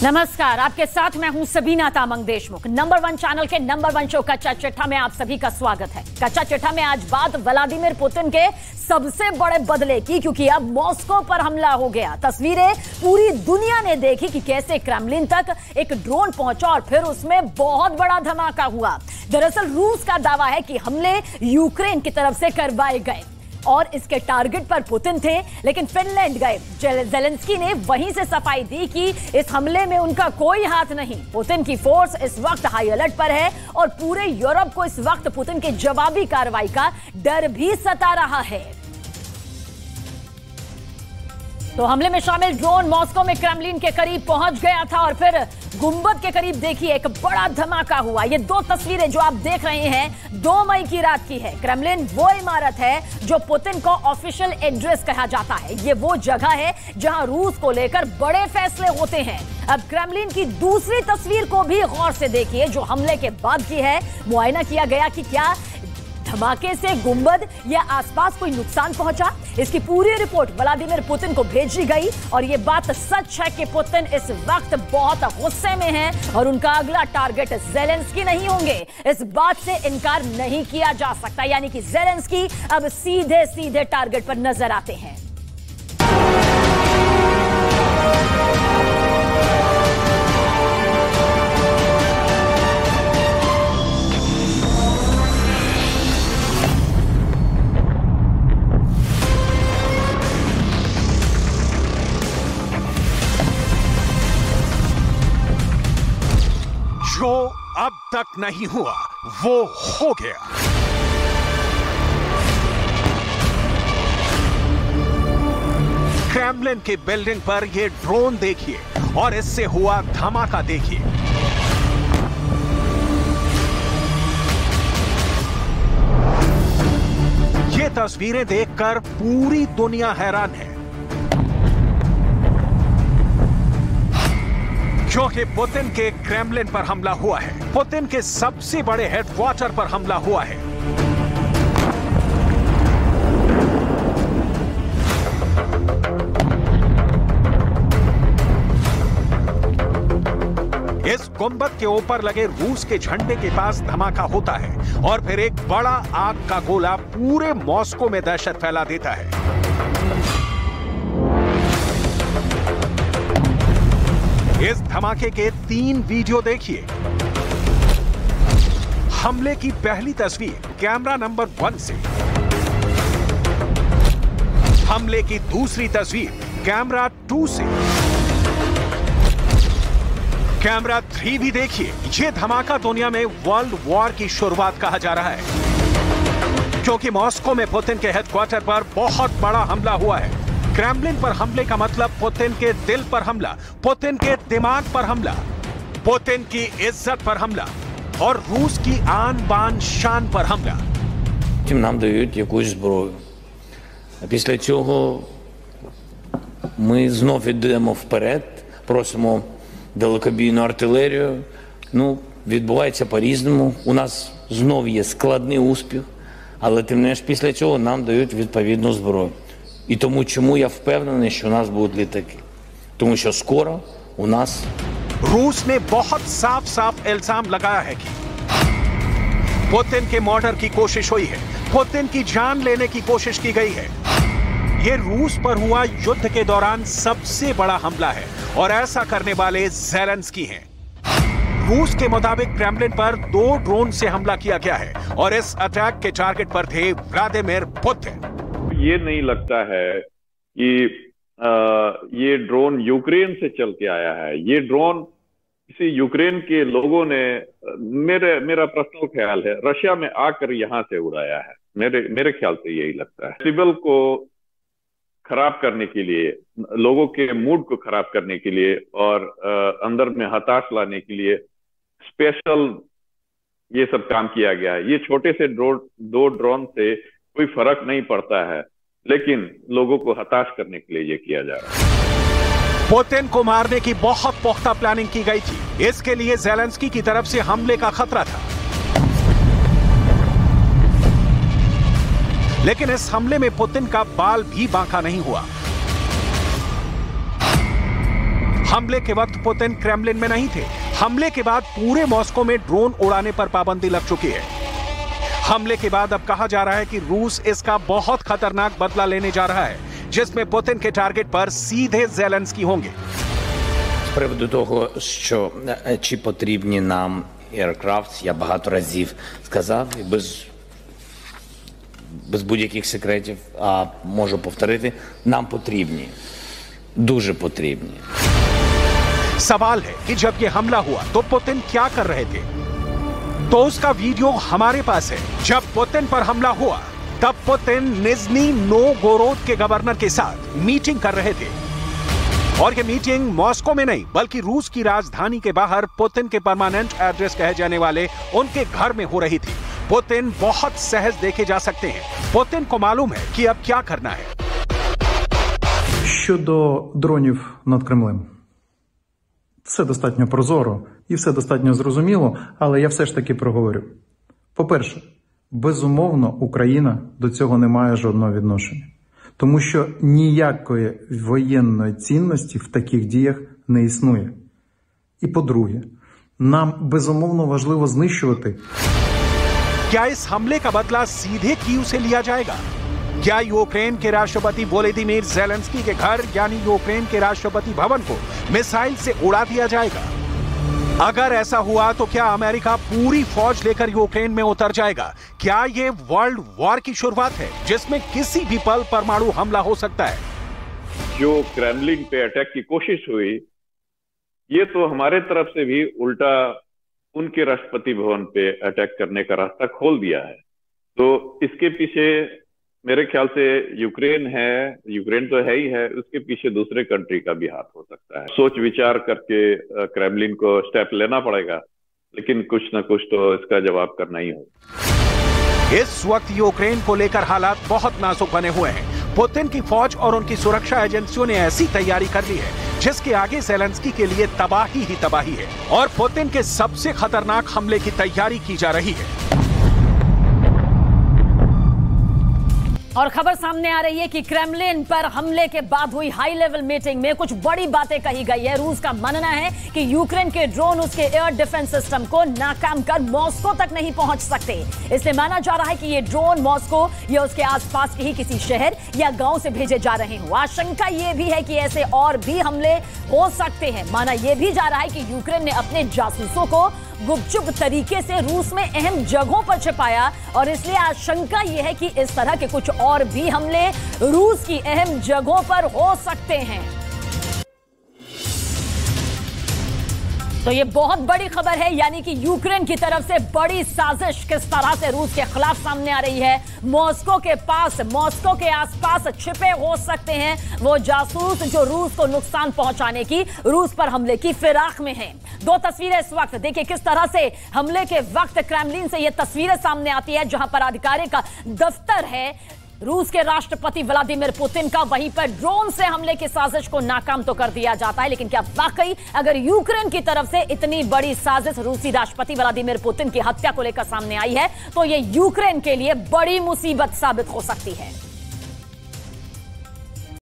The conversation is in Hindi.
नमस्कार, आपके साथ मैं हूं सबीना तामंग देशमुख। नंबर 1 चैनल के नंबर 1 शो कच्चा चिट्ठा में आप सभी का स्वागत है। कच्चा चिट्ठा में आज बात व्लादिमीर पुतिन के सबसे बड़े बदले की, क्योंकि अब मॉस्को पर हमला हो गया। तस्वीरें पूरी दुनिया ने देखी कि कैसे क्रेमलिन तक एक ड्रोन पहुंचा और फिर उसमें बहुत बड़ा धमाका हुआ। दरअसल रूस का दावा है कि हमले यूक्रेन की तरफ से करवाए गए और इसके टारगेट पर पुतिन थे, लेकिन फिनलैंड गए। जेलेंस्की ने वहीं से सफाई दी कि इस हमले में उनका कोई हाथ नहीं। पुतिन की फोर्स इस वक्त हाई अलर्ट पर है और पूरे यूरोप को इस वक्त पुतिन के जवाबी कार्रवाई का डर भी सता रहा है। तो हमले में शामिल ड्रोन मॉस्को में क्रेमलिन के करीब पहुंच गया था और फिर गुंबद के करीब देखिए एक बड़ा धमाका हुआ। ये दो तस्वीरें जो आप देख रहे हैं 2 मई की रात की है। क्रेमलिन वो इमारत है जो पुतिन को ऑफिशियल एड्रेस कहा जाता है। ये वो जगह है जहां रूस को लेकर बड़े फैसले होते हैं। अब क्रेमलिन की दूसरी तस्वीर को भी गौर से देखिए जो हमले के बाद की है। मुआयना किया गया कि क्या धमाके से गुंबद या आसपास कोई नुकसान पहुंचा। इसकी पूरी रिपोर्ट व्लादिमीर पुतिन को भेजी गई और यह बात सच है कि पुतिन इस वक्त बहुत गुस्से में हैं और उनका अगला टारगेट जेलेंस्की नहीं होंगे। इस बात से इनकार नहीं किया जा सकता, यानी कि जेलेंस्की अब सीधे सीधे टारगेट पर नजर आते हैं। जो अब तक नहीं हुआ वो हो गया। क्रेमलिन की बिल्डिंग पर ये ड्रोन देखिए और इससे हुआ धमाका देखिए। ये तस्वीरें देखकर पूरी दुनिया हैरान है, क्योंकि पुतिन के क्रेमलिन पर हमला हुआ है। पुतिन के सबसे बड़े हेडक्वार्टर पर हमला हुआ है। इस गुंबद के ऊपर लगे रूस के झंडे के पास धमाका होता है और फिर एक बड़ा आग का गोला पूरे मॉस्को में दहशत फैला देता है। इस धमाके के 3 वीडियो देखिए। हमले की पहली तस्वीर कैमरा नंबर 1 से, हमले की दूसरी तस्वीर कैमरा 2 से, कैमरा 3 भी देखिए। यह धमाका दुनिया में वर्ल्ड वॉर की शुरुआत कहा जा रहा है, क्योंकि मॉस्को में पुतिन के हेडक्वार्टर पर बहुत बड़ा हमला हुआ है। क्रेमलिन पर हमले का मतलब पुतिन के दिल पर हमला, पुतिन के दिमाग पर हमला, पुतिन की इज्जत पर हमला और रूस की आन बान शान पर हमला। Нам дають якусь зброю. А після цього ми знов йдемо вперед, просимо далекобійну артилерію. Відбувається по-різному. У нас знов є складний успіх, але тим не менш після цього нам дають відповідну зброю. І тому чому я впевнений, що у нас будуть літаки? Тому що скоро у нас... रूस ने बहुत साफ साफ इल्जाम लगाया है कि पुतिन के मर्डर की कोशिश हुई है, पुतिन की जान लेने की कोशिश की गई है। यह रूस पर हुआ युद्ध के दौरान सबसे बड़ा हमला है और ऐसा करने वाले जेलेंस्की हैं। रूस के मुताबिक क्रेमलिन पर 2 ड्रोन से हमला किया गया है और इस अटैक के टारगेट पर थे व्लादिमीर पुतिन। ये नहीं लगता है कि ये ड्रोन यूक्रेन से चल के आया है। ये ड्रोन किसी यूक्रेन के लोगों ने, मेरा पर्सनल ख्याल है, रशिया में आकर यहाँ से उड़ाया है। मेरे ख्याल से यही लगता है। सिविल को खराब करने के लिए, लोगों के मूड को खराब करने के लिए और अंदर में हताश लाने के लिए स्पेशल ये सब काम किया गया है। ये छोटे से 2 ड्रोन से कोई फर्क नहीं पड़ता है, लेकिन लोगों को हताश करने के लिए ये किया जा रहा है। पुतिन को मारने की बहुत पुख्ता प्लानिंग की गई थी। इसके लिए जेलेंस्की की तरफ से हमले का खतरा था, लेकिन इस हमले में पुतिन का बाल भी बांका नहीं हुआ। हमले के वक्त पुतिन क्रेमलिन में नहीं थे। हमले के बाद पूरे मॉस्को में ड्रोन उड़ाने पर पाबंदी लग चुकी है। हमले के बाद अब कहा जा रहा है कि रूस इसका बहुत खतरनाक बदला लेने जा रहा है, जिसमें पुतिन के टारगेट पर सीधे ज़ेलेंस्की होंगे। З приводу того, що чи потрібні нам Aircraft, я багато разів сказав, і без будь-яких секретів, а можу повторити, нам потрібні, дуже потрібні. सवाल है कि जब ये हमला हुआ तो पुतिन क्या कर रहे थे? तो उसका वीडियो हमारे पास है। जब पुतिन पर हमला हुआ तब पुतिन निज़्नी नोवगोरोद के गवर्नर के साथ मीटिंग कर रहे थे, और ये मीटिंग मॉस्को में नहीं बल्कि रूस की राजधानी के बाहर पुतिन के परमानेंट एड्रेस कहे जाने वाले उनके घर में हो रही थी। पुतिन बहुत सहज देखे जा सकते हैं। पुतिन को मालूम है कि अब क्या करना है। Щодо дронів над Кремлем. Все достатньо прозоро і все достатньо зрозуміло, але я все ж таки проговорю. По-перше, безумовно, Україна до цього не має жодного відношення. Тому що ніякої воєнної цінності в таких діях не існує. І по-друге, нам безумовно важливо знищувати. क्या इस हमले का बदला सीधे कीव से लिया जाएगा? क्या यूक्रेन के राष्ट्रपति वोलोदिमीर ज़ेलेंस्की के घर यानी यूक्रेन के राष्ट्रपति भवन को मिसाइल से उड़ा दिया जाएगा? अगर ऐसा हुआ तो क्या अमेरिका पूरी फौज लेकर यूक्रेन में उतर जाएगा? क्या ये वर्ल्ड वॉर की शुरुआत है जिसमें किसी भी पल परमाणु हमला हो सकता है? जो क्रेमलिन पे अटैक की कोशिश हुई, ये तो हमारे तरफ से भी उल्टा उनके राष्ट्रपति भवन पे अटैक करने का रास्ता खोल दिया है। तो इसके पीछे मेरे ख्याल से यूक्रेन तो है ही है, उसके पीछे दूसरे कंट्री का भी हाथ हो सकता है। सोच विचार करके क्रेमलिन को स्टेप लेना पड़ेगा, लेकिन कुछ ना कुछ तो इसका जवाब करना ही होगा। इस वक्त यूक्रेन को लेकर हालात बहुत नाजुक बने हुए हैं। पुतिन की फौज और उनकी सुरक्षा एजेंसियों ने ऐसी तैयारी कर ली है जिसके आगे ज़ेलेंस्की के लिए तबाही ही तबाही है, और पुतिन के सबसे खतरनाक हमले की तैयारी की जा रही है। और खबर सामने आ रही है कि क्रेमलिन पर हमले के बाद हुई हाई लेवल मीटिंग में कुछ बड़ी बातें कही गई है। रूस का मानना है कि यूक्रेन के ड्रोन उसके एयर डिफेंस सिस्टम को नाकाम कर मॉस्को तक नहीं पहुंच सकते। इसलिए माना जा रहा है कि ये ड्रोन मॉस्को या उसके आसपास के ही किसी शहर या गांव से भेजे जा रहे हों। आशंका ये भी है कि ऐसे और भी हमले हो सकते हैं। माना यह भी जा रहा है कि यूक्रेन ने अपने जासूसों को गुपचुप तरीके से रूस में अहम जगहों पर छिपाया, और इसलिए आशंका यह है कि इस तरह के कुछ और भी हमले रूस की अहम जगहों पर हो सकते हैं। तो ये बहुत बड़ी खबर है, यानी कि यूक्रेन की तरफ से बड़ी साजिश किस तरह से रूस के खिलाफ सामने आ रही है। मॉस्को के पास, मॉस्को के आसपास छिपे हो सकते हैं वो जासूस जो रूस को नुकसान पहुंचाने की, रूस पर हमले की फिराक में हैं। दो तस्वीरें इस वक्त देखिए किस तरह से हमले के वक्त क्रेमलिन से ये तस्वीरें सामने आती है, जहां पर अधिकारी का दफ्तर है रूस के राष्ट्रपति व्लादिमीर पुतिन का। वहीं पर ड्रोन से हमले की साजिश को नाकाम तो कर दिया जाता है, लेकिन क्या वाकई अगर यूक्रेन की तरफ से इतनी बड़ी साजिश रूसी राष्ट्रपति व्लादिमीर पुतिन की हत्या को लेकर सामने आई है तो यह यूक्रेन के लिए बड़ी मुसीबत साबित हो सकती है।